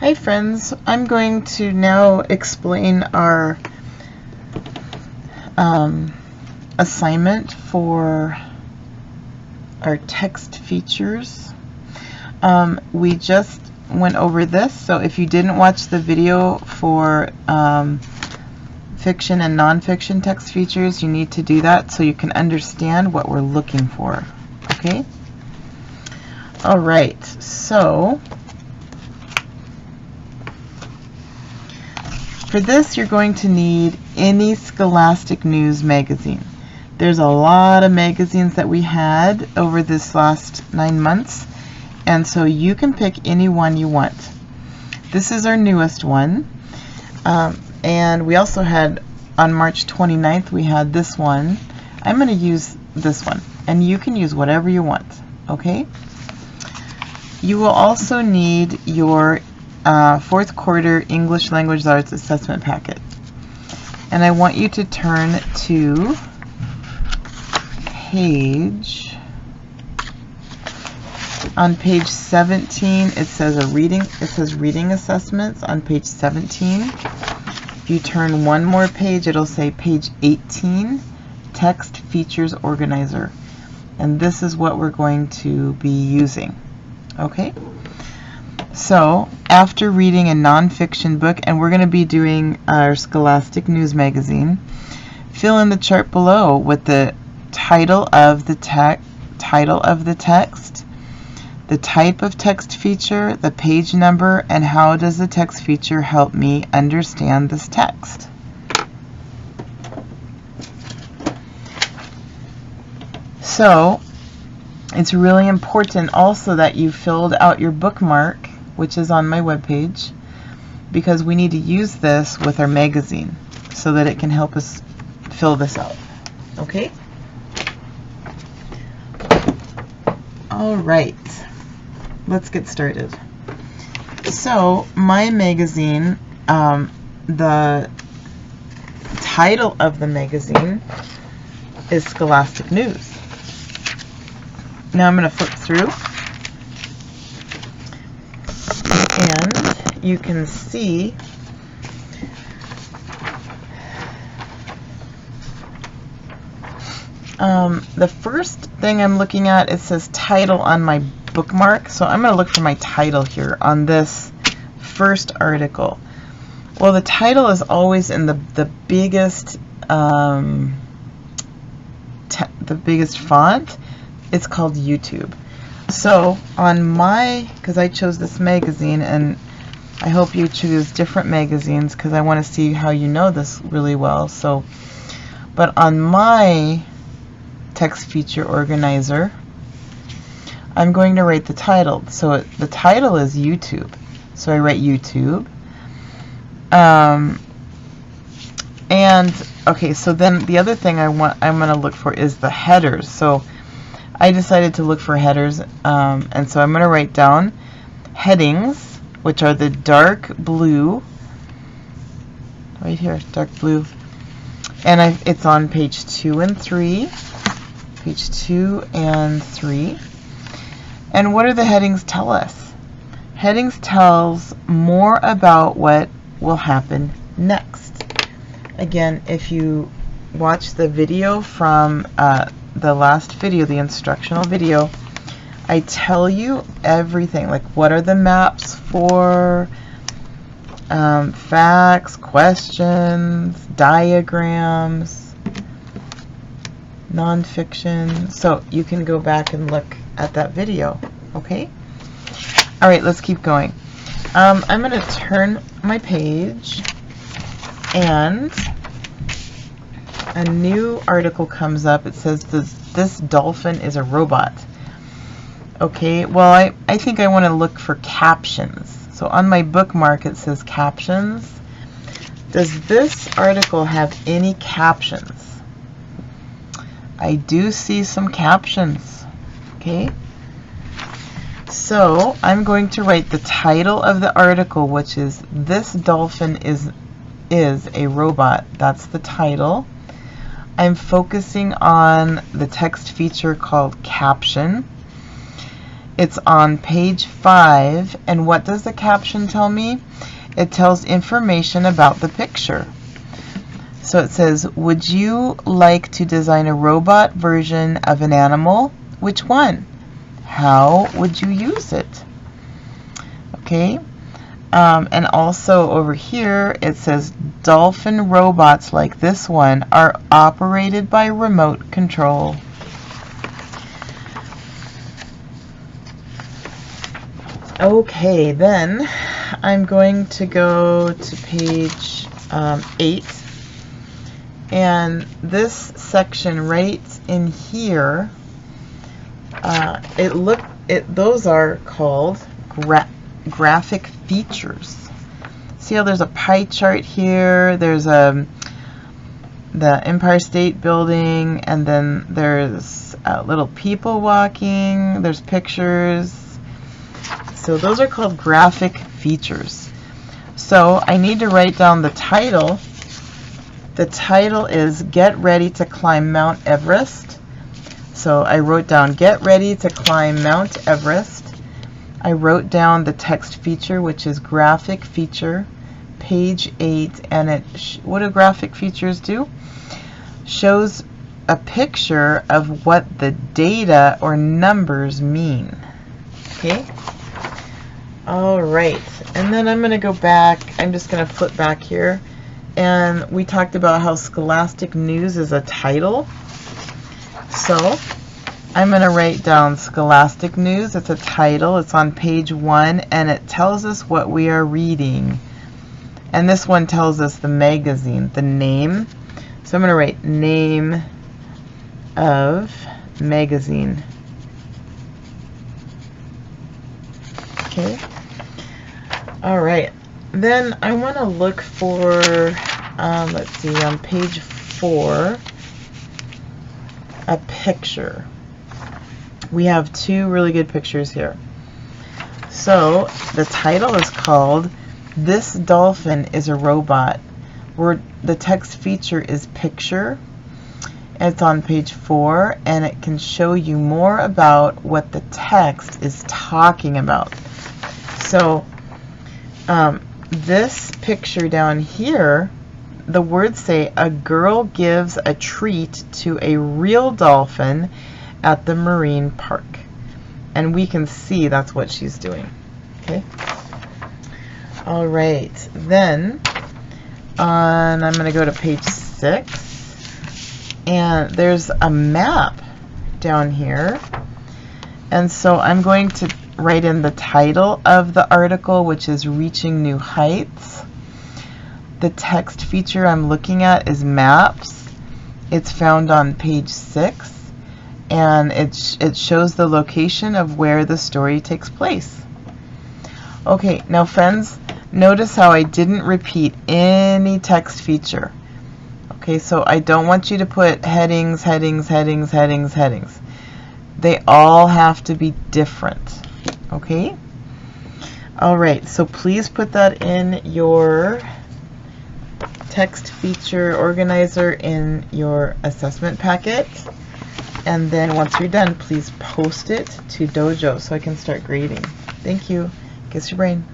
Hi friends, I'm going to now explain our assignment for our text features. We just went over this, so if you didn't watch the video for fiction and nonfiction text features, you need to do that so you can understand what we're looking for. Okay? Alright, so for this, you're going to need any Scholastic News magazine. There's a lot of magazines that we had over this last 9 months, and so you can pick any one you want. This is our newest one, and we also had, on March 29th, we had this one. I'm going to use this one, and you can use whatever you want, okay? You will also need your fourth quarter English Language Arts assessment packet. And I want you to turn to on page 17. It says reading assessments on page 17. If you turn one more page, it'll say page 18, text features organizer. And this is what we're going to be using. Okay? So, after reading a nonfiction book, and we're going to be doing our Scholastic News magazine, fill in the chart below with the title of the text, the type of text feature, the page number, and how does the text feature help me understand this text. So, it's really important also that you filled out your bookmark, which is on my webpage, because we need to use this with our magazine so that it can help us fill this out. Okay? Alright, let's get started. So, my magazine, the title of the magazine is Scholastic News. Now I'm going to flip through, and you can see the first thing I'm looking at, it says title on my bookmark, so I'm going to look for my title here on this first article. Well, the title is always in the biggest font. It's called YouTube. So on because I chose this magazine, and I hope you choose different magazines because I want to see how you know this really well. So, but on my text feature organizer, I'm going to write the title. So the title is YouTube. So I write YouTube. And okay, so then the other thing I'm going to look for is the headers. So I decided to look for headers, and so I'm going to write down headings, which are the dark blue, right here, dark blue, and it's on page 2 and 3, page 2 and 3. And what do the headings tell us? Headings tells more about what will happen next. Again, if you watch the video from the last video, the instructional video, I tell you everything, like what are the maps for, facts, questions, diagrams, nonfiction, so you can go back and look at that video. Okay? Alright, let's keep going. I'm going to turn my page, and a new article comes up. It says this dolphin is a robot. Okay, well I think I want to look for captions. So on my bookmark it says captions. Does this article have any captions? I do see some captions. Okay, so I'm going to write the title of the article, which is "This Dolphin is a Robot." That's the title. I'm focusing on the text feature called caption. It's on page 5, and what does the caption tell me? It tells information about the picture. So it says, would you like to design a robot version of an animal? Which one? How would you use it? Okay. And also over here it says dolphin robots like this one are operated by remote control. Okay, then I'm going to go to page 8, and this section right in here, those are called graphic features. See how there's a pie chart here, there's the Empire State Building, and then there's little people walking, there's pictures. So those are called graphic features. So I need to write down the title. The title is Get Ready to Climb Mount Everest. So I wrote down Get Ready to Climb Mount Everest. I wrote down the text feature, which is graphic feature, page 8, and what do graphic features do? Shows a picture of what the data or numbers mean. Okay? All right, and then I'm going to go back. I'm just going to flip back here, and we talked about how Scholastic News is a title. So I'm going to write down Scholastic News. It's a title. It's on page 1, and it tells us what we are reading. And this one tells us the magazine, the name. So I'm going to write name of magazine. Okay. All right. Then I want to look for, let's see, on page 4, a picture. We have 2 really good pictures here. So the title is called This Dolphin is a Robot. The text feature is picture. It's on page 4, and it can show you more about what the text is talking about. So this picture down here, the words say, a girl gives a treat to a real dolphin at the marine park. And we can see that's what she's doing. Okay. All right. Then I'm going to go to page 6, and there's a map down here. And so I'm going to write in the title of the article, which is Reaching New Heights. The text feature I'm looking at is maps. It's found on page 6, and it shows the location of where the story takes place. Okay, now friends, notice how I didn't repeat any text feature. Okay, so I don't want you to put headings, headings, headings, headings, headings. They all have to be different. Okay? Alright, so please put that in your text feature organizer in your assessment packet. And then once you're done, please post it to Dojo so I can start grading. Thank you. Kiss your brain.